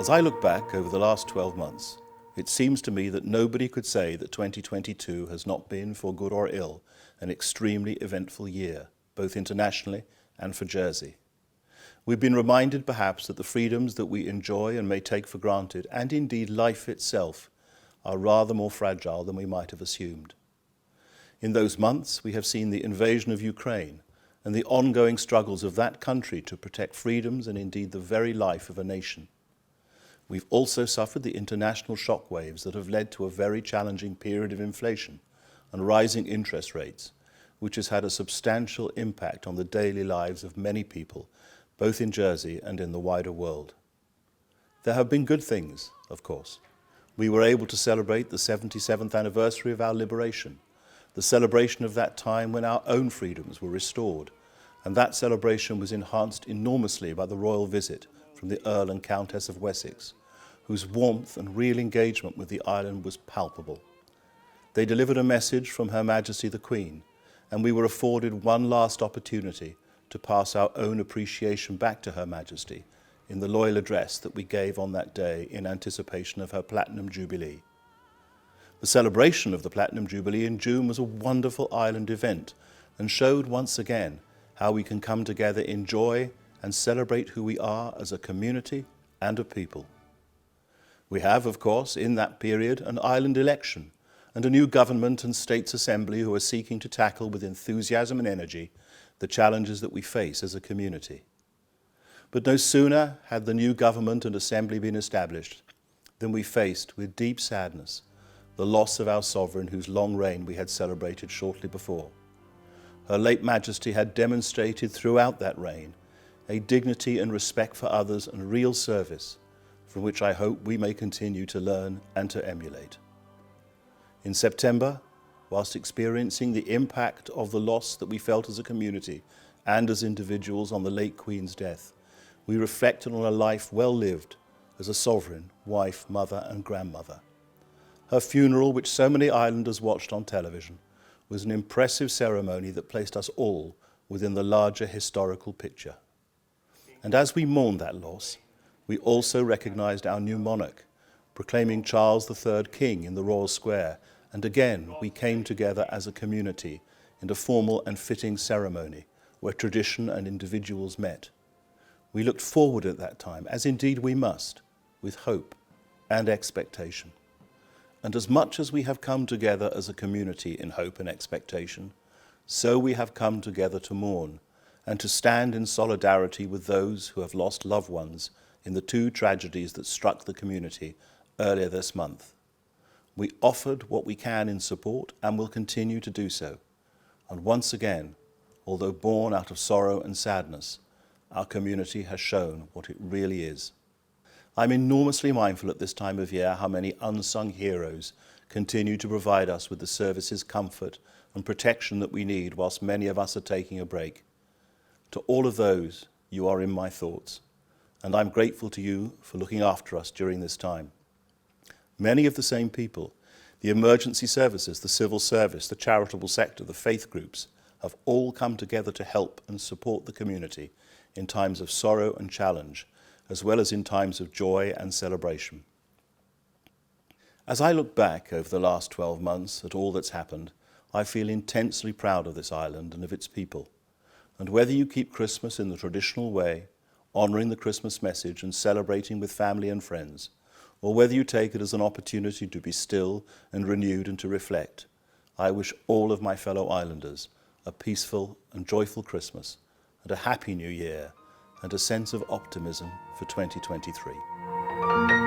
As I look back over the last 12 months, it seems to me that nobody could say that 2022 has not been, for good or ill, an extremely eventful year, both internationally and for Jersey. We've been reminded perhaps that the freedoms that we enjoy and may take for granted, and indeed life itself, are rather more fragile than we might have assumed. In those months, we have seen the invasion of Ukraine and the ongoing struggles of that country to protect freedoms and indeed the very life of a nation. We've also suffered the international shockwaves that have led to a very challenging period of inflation and rising interest rates, which has had a substantial impact on the daily lives of many people, both in Jersey and in the wider world. There have been good things, of course. We were able to celebrate the 77th anniversary of our liberation, the celebration of that time when our own freedoms were restored, and that celebration was enhanced enormously by the royal visit from the Earl and Countess of Wessex, whose warmth and real engagement with the island was palpable. They delivered a message from Her Majesty the Queen, and we were afforded one last opportunity to pass our own appreciation back to Her Majesty in the loyal address that we gave on that day in anticipation of her Platinum Jubilee. The celebration of the Platinum Jubilee in June was a wonderful island event and showed once again how we can come together in joy and celebrate who we are as a community and a people. We have, of course, in that period, an island election and a new government and states assembly who are seeking to tackle with enthusiasm and energy the challenges that we face as a community. But no sooner had the new government and assembly been established than we faced, with deep sadness, the loss of our sovereign whose long reign we had celebrated shortly before. Her late Majesty had demonstrated throughout that reign a dignity and respect for others and real service, from which I hope we may continue to learn and to emulate. In September, whilst experiencing the impact of the loss that we felt as a community and as individuals on the late Queen's death, we reflected on a life well lived as a sovereign, wife, mother and grandmother. Her funeral, which so many islanders watched on television, was an impressive ceremony that placed us all within the larger historical picture. And as we mourned that loss, we also recognised our new monarch, proclaiming Charles III King in the Royal Square, and again we came together as a community in a formal and fitting ceremony where tradition and individuals met. We looked forward at that time, as indeed we must, with hope and expectation. And as much as we have come together as a community in hope and expectation, so we have come together to mourn and to stand in solidarity with those who have lost loved ones in the two tragedies that struck the community earlier this month. We offered what we can in support and will continue to do so. And once again, although born out of sorrow and sadness, our community has shown what it really is. I'm enormously mindful at this time of year how many unsung heroes continue to provide us with the services, comfort and protection that we need whilst many of us are taking a break. To all of those, you are in my thoughts, and I'm grateful to you for looking after us during this time. Many of the same people, the emergency services, the civil service, the charitable sector, the faith groups, have all come together to help and support the community in times of sorrow and challenge, as well as in times of joy and celebration. As I look back over the last 12 months at all that's happened, I feel intensely proud of this island and of its people. And whether you keep Christmas in the traditional way, honouring the Christmas message and celebrating with family and friends, or whether you take it as an opportunity to be still and renewed and to reflect, I wish all of my fellow islanders a peaceful and joyful Christmas and a happy new year and a sense of optimism for 2023.